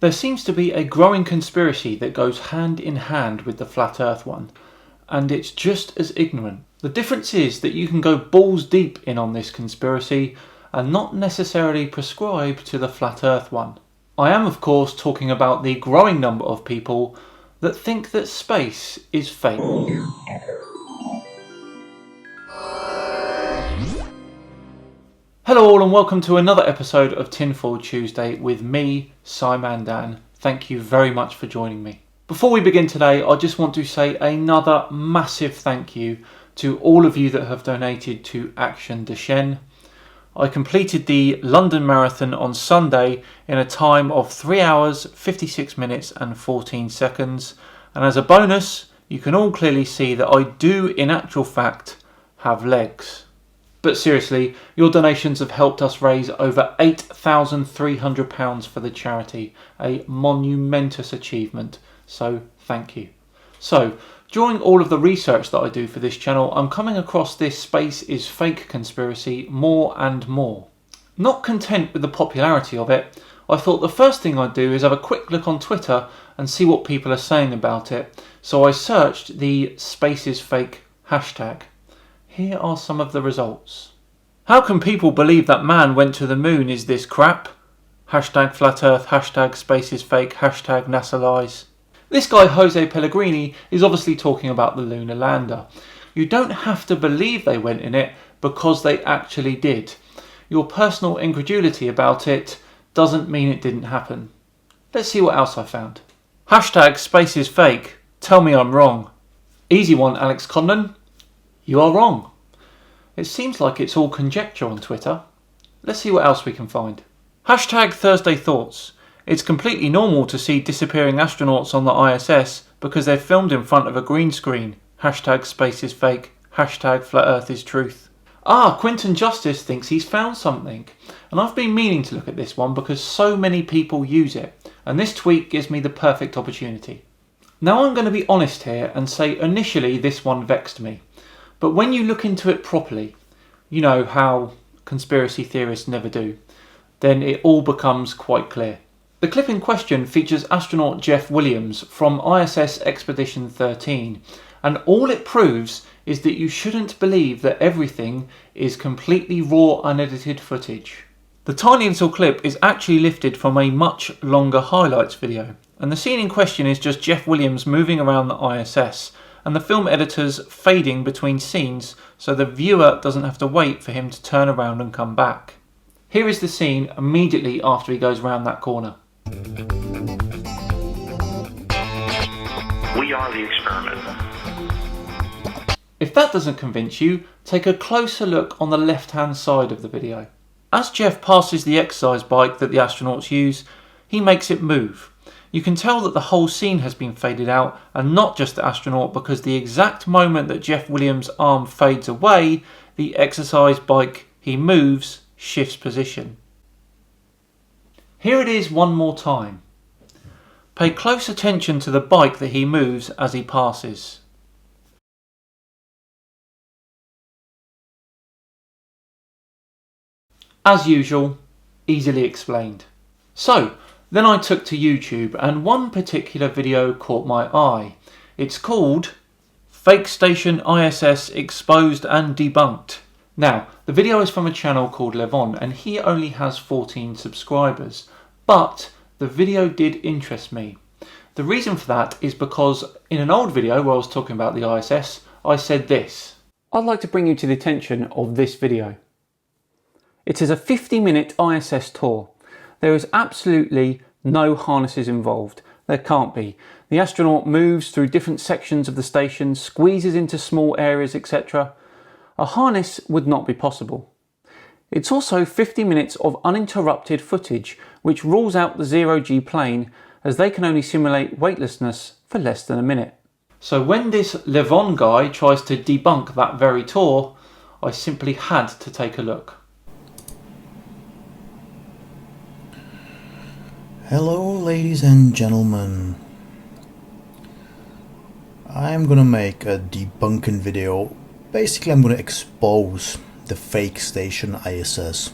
There seems to be a growing conspiracy that goes hand in hand with the flat earth one, and it's just as ignorant. The difference is that you can go balls deep in on this conspiracy and not necessarily prescribe to the flat earth one. I am of course talking about the growing number of people that think that space is fake. Hello all and welcome to another episode of Tinfoil Tuesday with me, Simandan. Thank you very much for joining me. Before we begin today, I just want to say another massive thank you to all of you that have donated to Action Deshen. I completed the London Marathon on Sunday in a time of 3 hours, 56 minutes and 14 seconds. And as a bonus, you can all clearly see that I do in actual fact have legs. But seriously, your donations have helped us raise over £8,300 for the charity, a monumentous achievement, so thank you. So, during all of the research that I do for this channel, I'm coming across this space is fake conspiracy more and more. Not content with the popularity of it, I thought the first thing I'd do is have a quick look on Twitter and see what people are saying about it, so I searched the space is fake hashtag. Here are some of the results. How can people believe that man went to the moon? Is this crap? Hashtag flat earth, hashtag space is fake, hashtag NASA lies. This guy Jose Pellegrini is obviously talking about the lunar lander. You don't have to believe they went in it because they actually did. Your personal incredulity about it doesn't mean it didn't happen. Let's see what else I found. Hashtag space is fake, tell me I'm wrong. Easy one, Alex Condon. You are wrong. It seems like it's all conjecture on Twitter. Let's see what else we can find. Hashtag Thursday Thoughts. It's completely normal to see disappearing astronauts on the ISS because they're filmed in front of a green screen. Hashtag space is fake. Hashtag flat earth is truth. Quinton Justice thinks he's found something. And I've been meaning to look at this one because so many people use it. And this tweet gives me the perfect opportunity. Now I'm going to be honest here and say initially this one vexed me. But when you look into it properly, you know how conspiracy theorists never do, then it all becomes quite clear. The clip in question features astronaut Jeff Williams from ISS Expedition 13, and all it proves is that you shouldn't believe that everything is completely raw, unedited footage. The tiny little clip is actually lifted from a much longer highlights video, and the scene in question is just Jeff Williams moving around the ISS, and the film editors fading between scenes so the viewer doesn't have to wait for him to turn around and come back. Here is the scene immediately after he goes round that corner. We are the experiment. If that doesn't convince you, take a closer look on the left-hand side of the video. As Jeff passes the exercise bike that the astronauts use, he makes it move. You can tell that the whole scene has been faded out and not just the astronaut, because the exact moment that Jeff Williams' arm fades away, the exercise bike he moves shifts position. Here it is one more time. Pay close attention to the bike that he moves as he passes. As usual, easily explained. So, then I took to YouTube and one particular video caught my eye. It's called Fake Station ISS Exposed and Debunked. Now, the video is from a channel called Levon and he only has 14 subscribers, but the video did interest me. The reason for that is because in an old video where I was talking about the ISS, I said this. I'd like to bring you to the attention of this video. It is a 50-minute ISS tour. There is absolutely no harnesses involved. There can't be. The astronaut moves through different sections of the station, squeezes into small areas, etc. A harness would not be possible. It's also 50 minutes of uninterrupted footage, which rules out the zero-G plane, as they can only simulate weightlessness for less than a minute. So when this Levon guy tries to debunk that very tour, I simply had to take a look. Hello ladies and gentlemen, I'm gonna make a debunking video. Basically I'm gonna expose the fake station ISS.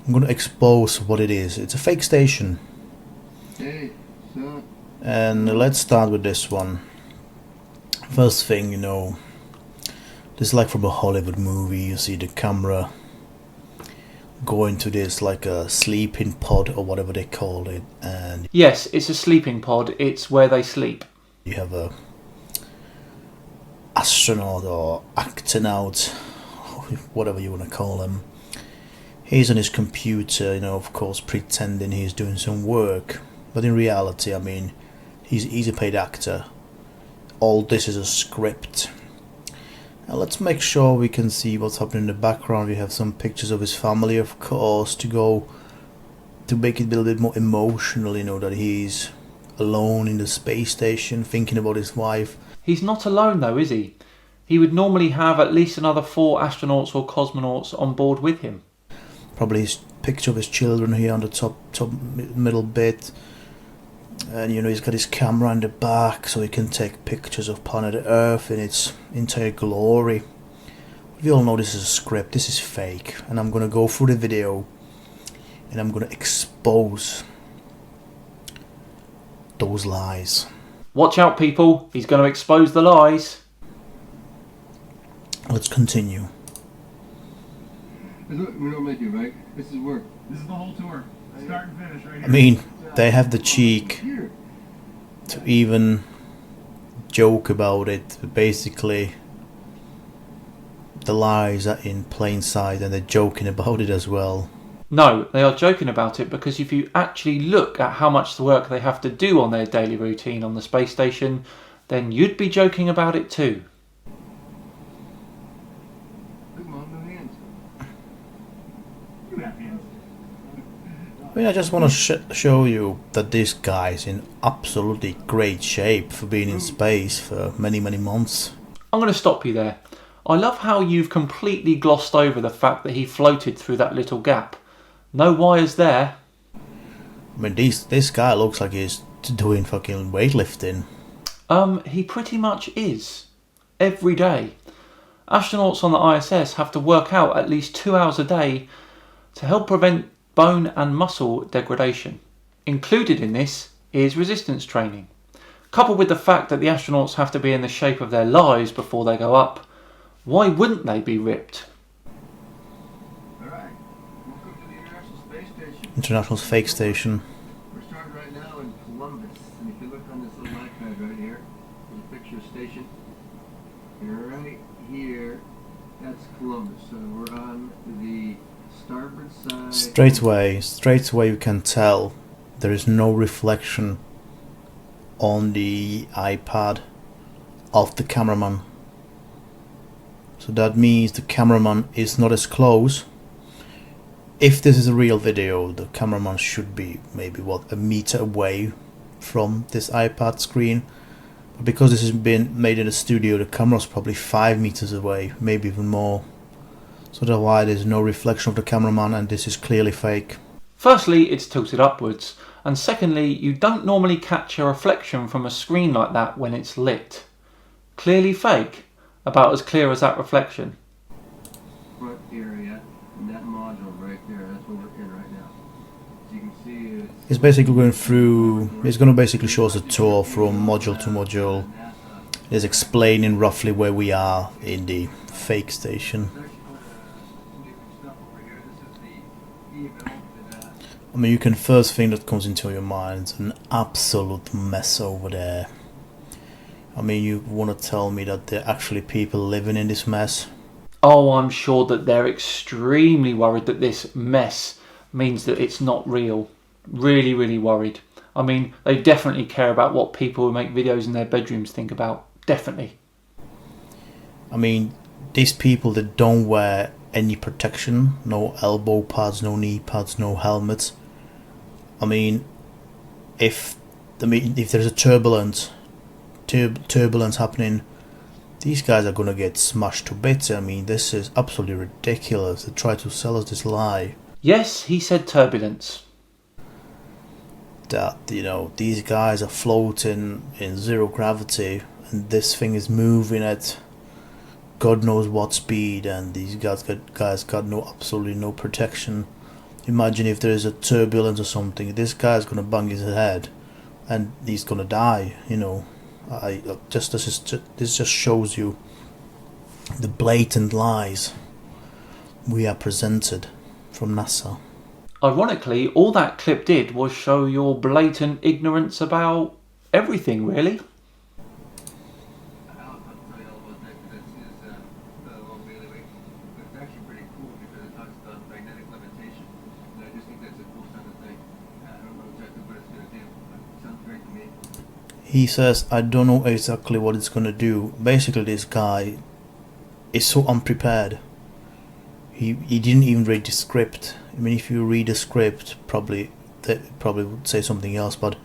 I'm gonna expose what it is. It's a fake station. Hey, so And let's start with this one. First thing, you know, this is like from a Hollywood movie. You see the camera go into this like a sleeping pod or whatever they call it, and Yes, it's a sleeping pod. It's where they sleep. you have a astronaut or actonaut, whatever you want to call him. He's on his computer, you know, of course, pretending he's doing some work, but in reality, I mean, he's a paid actor. All this is a script. Now let's make sure we can see what's happening in the background. We have some pictures of his family, of course, to make it a little bit more emotional, you know, that he's alone in the space station thinking about his wife. Top not alone though, is he? He would normally have at least another 4 astronauts or cosmonauts on board with him. Probably his picture of his children here on the top middle bit. And you know, he's got his camera in the back so he can take pictures of planet Earth in its entire glory. We all know this is a script, this is fake, and I'm gonna go through the video and I'm gonna expose those lies. Watch out, people. He's going to expose the lies. Let's continue. this is what we normally do, right? This is work. This is the whole tour. Start and finish right here. I mean, they have the cheek Here. to even joke about it. Basically, the lies are in plain sight and they're joking about it as well. No, they are joking about it because if you actually look at how much work they have to do on their daily routine on the space station, then you'd be joking about it too. Look, Mom, no hands. You have hands. I mean, I just want to show you that this guy's in absolutely great shape for being in space for many, many months. I'm going to stop you there. I love how you've completely glossed over the fact that he floated through that little gap. No wires there. I mean, this guy looks like he's doing fucking weightlifting. He pretty much is. Every day. Astronauts on the ISS have to work out at least 2 hours a day to help prevent bone and muscle degradation. Included in this is resistance training. Coupled with the fact that the astronauts have to be in the shape of their lives before they go up, why wouldn't they be ripped? Alright. Welcome to the International Space Station. International Fake Station. We're starting right now in Columbus. And if you look on this little iPad right here, there's a picture of station. And right here, that's Columbus. So we're on the starboard side. Straight away you can tell there is no reflection on the iPad of the cameraman. So that means the cameraman is not as close. If this is a real video, the cameraman should be maybe a meter away from this iPad screen. But because this has been made in a studio, the camera's probably 5 meters away, maybe even more. So that's why there's no reflection of the cameraman, and this is clearly fake. Firstly, it's tilted upwards, and secondly, you don't normally catch a reflection from a screen like that when it's lit. Clearly fake, about as clear as that reflection. Front area, and that module right there, that's what we're in right now. As you can see, It's basically going through, it's going to basically show us a tour from module to module. It's explaining roughly where we are in the fake station. I mean, you can first thing that comes into your mind, it's an absolute mess over there. I mean, you want to tell me that there are actually people living in this mess? Oh, I'm sure that they're extremely worried that this mess means that it's not real. Really, really worried. I mean, they definitely care about what people who make videos in their bedrooms think about. Definitely. I mean, these people that don't wear any protection, no elbow pads, no knee pads, no helmets. I mean, if there's a turbulence happening, these guys are gonna get smashed to bits. I mean, this is absolutely ridiculous. They try to sell us this lie Yes, he said turbulence. that, you know, these guys are floating in zero gravity and this thing is moving at God knows what speed, and these guys got absolutely no protection. Imagine if there is a turbulence or something, this guy's gonna bang his head and he's gonna die, you know. This just shows you the blatant lies we are presented from NASA. Ironically, all that clip did was show your blatant ignorance about everything, really. I'll tell you all about that because that's his long bailiwick. But it's actually pretty cool because it talks about magnetic levitation. And I just think that's a cool kind of thing. I don't know exactly what it's going to do, but it sounds great to me. He says, I don't know exactly what it's gonna do. Basically, this guy is so unprepared. He didn't even read the script. I mean, if you read the script, they probably would say something else, but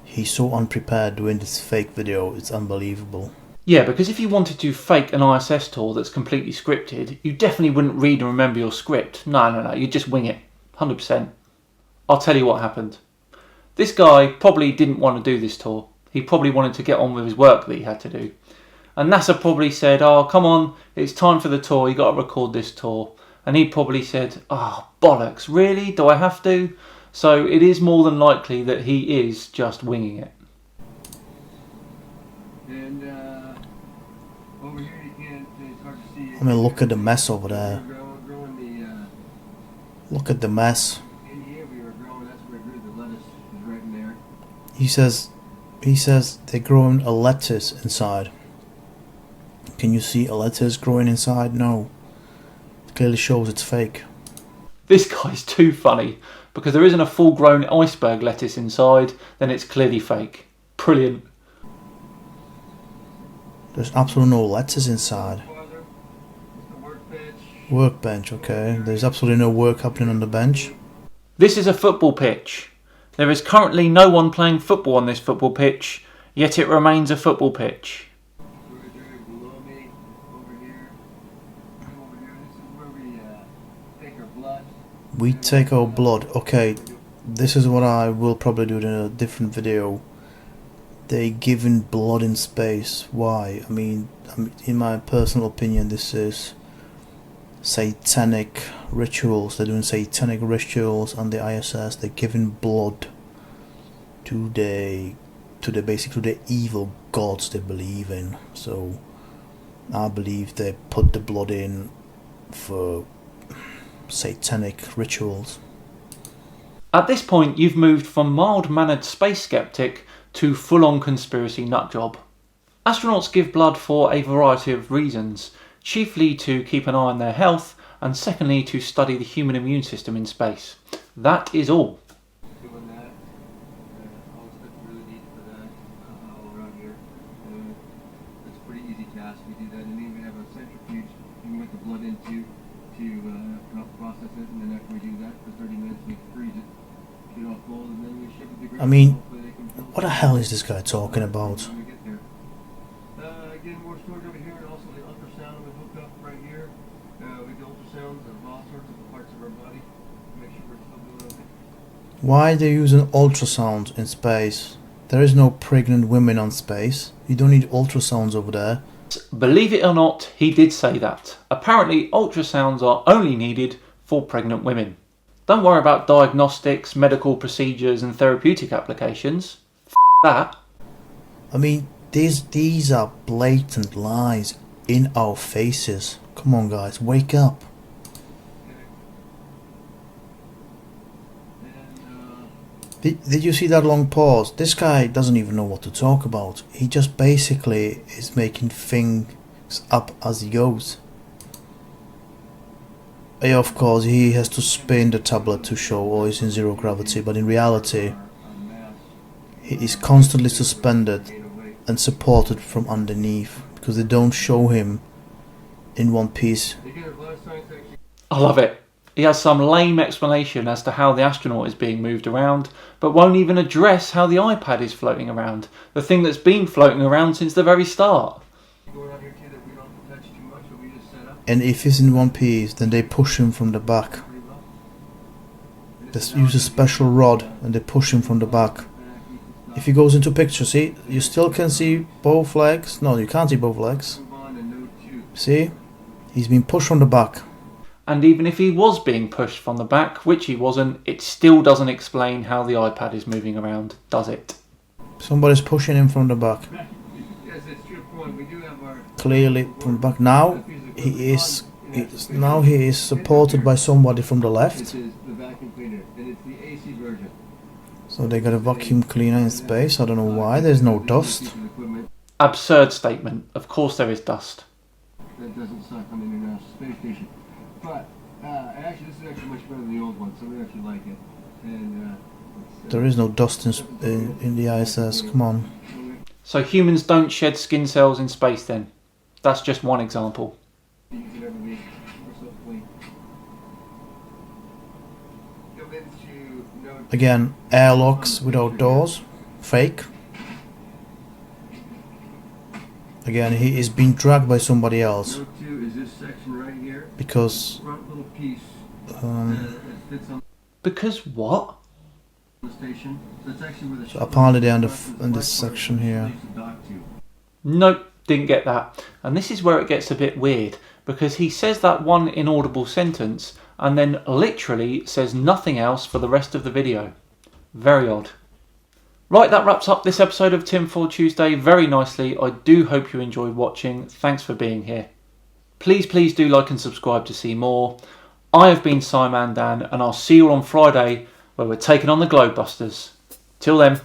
he's so unprepared doing this fake video, it's unbelievable. Yeah, because if you wanted to fake an ISS tour that's completely scripted, you definitely wouldn't read and remember your script. No, you'd just wing it. 100%. I'll tell you what happened. This guy probably didn't want to do this tour. He probably wanted to get on with his work that he had to do. And NASA probably said, oh, come on, it's time for the tour, you got to record this tour. And he probably said, oh, bollocks, really? Do I have to? So it is more than likely that he is just winging it. And over here you can't, it's hard to see. I mean, look at the mess over there. Growing Look at the mess. in here we were growing, that's where we grew the lettuce, is right in there. He says they're growing a lettuce inside. Can you see a lettuce growing inside? No. It clearly shows it's fake. This guy's too funny, because there isn't a full-grown iceberg lettuce inside, then it's clearly fake. Brilliant. There's absolutely no lettuce inside. Farther, it's the workbench. Workbench, okay. There's absolutely no work happening on the bench. This is a football pitch. There is currently no one playing football on this football pitch, yet it remains a football pitch. Below me, over here, this is where we take our blood. We take our blood. Okay, this is what I will probably do in a different video. They giving blood in space. Why? I mean, in my personal opinion, this is satanic rituals. They're doing satanic rituals on the ISS. They're giving blood to the evil gods they believe in. So I believe they put the blood in for satanic rituals. At this point, you've moved from mild-mannered space skeptic to full-on conspiracy nutjob. Astronauts give blood for a variety of reasons, chiefly to keep an eye on their health, and secondly to study the human immune system in space. That is all. Doing that, all the stuff you really need for that, all around here. It's a pretty easy task. We do that, and then we have a centrifuge you can get the blood into to help process it, and then after we do that, for 30 minutes we freeze it, get it all cold, and then we ship it to ground. I mean, Hopefully they can fill what the hell is this guy talking about? when we get there. Again, more storage over here, and also the ultrasound we hook up right here. We do ultrasounds of all sorts of parts of our body to make sure we're still doing okay. Why are they using ultrasound in space? There is no pregnant women on space. You don't need ultrasounds over there. Believe it or not, he did say that. Apparently, ultrasounds are only needed for pregnant women. Don't worry about diagnostics, medical procedures and therapeutic applications. That. I mean, these are blatant lies in our faces. Come on, guys, wake up. Did you see that long pause? This guy doesn't even know what to talk about. He just basically is making things up as he goes. Yeah, of course, he has to spin the tablet to show oh, he's in zero gravity, but in reality, he is constantly suspended and supported from underneath because they don't show him in one piece. I love it. He has some lame explanation as to how the astronaut is being moved around, but won't even address how the iPad is floating around, the thing that's been floating around since the very start. And if he's in one piece, then they push him from the back. They use a special rod and they push him from the back. If he goes into picture, see, you still can see both legs. No, you can't see both legs. See? He's been pushed from the back. And even if he was being pushed from the back, which he wasn't, it still doesn't explain how the iPad is moving around, does it? Somebody's pushing him from the back. Yes, it's your point. We do have our Clearly from the back. Now he is supported by somebody from the This left. is the vacuum cleaner, and it's the AC version. So they got a vacuum cleaner in space. I don't know why. There's no dust. Absurd statement. Of course there is dust. That doesn't suck on the International Space Station. But actually, this is actually much better than the old one, so we actually like it. And There is no dust in the ISS. Come on. So humans don't shed skin cells in space then? That's just one example. use it every week. We're so clean. Come into no. Again, airlocks without doors. Fake. Again, he is being dragged by somebody else Note 2 is this section right here. because Front little piece um, that fits on Because what? the station. That's actually where the so apparently they're in this section here. Nope, didn't get that. And this is where it gets a bit weird, because he says that one inaudible sentence and then literally says nothing else for the rest of the video. Very odd. Right, that wraps up this episode of Tinfoil Tuesday very nicely. I do hope you enjoyed watching. Thanks for being here. Please do like and subscribe to see more. I have been Simon Dan, and I'll see you on Friday where we're taking on the Globebusters. Till then.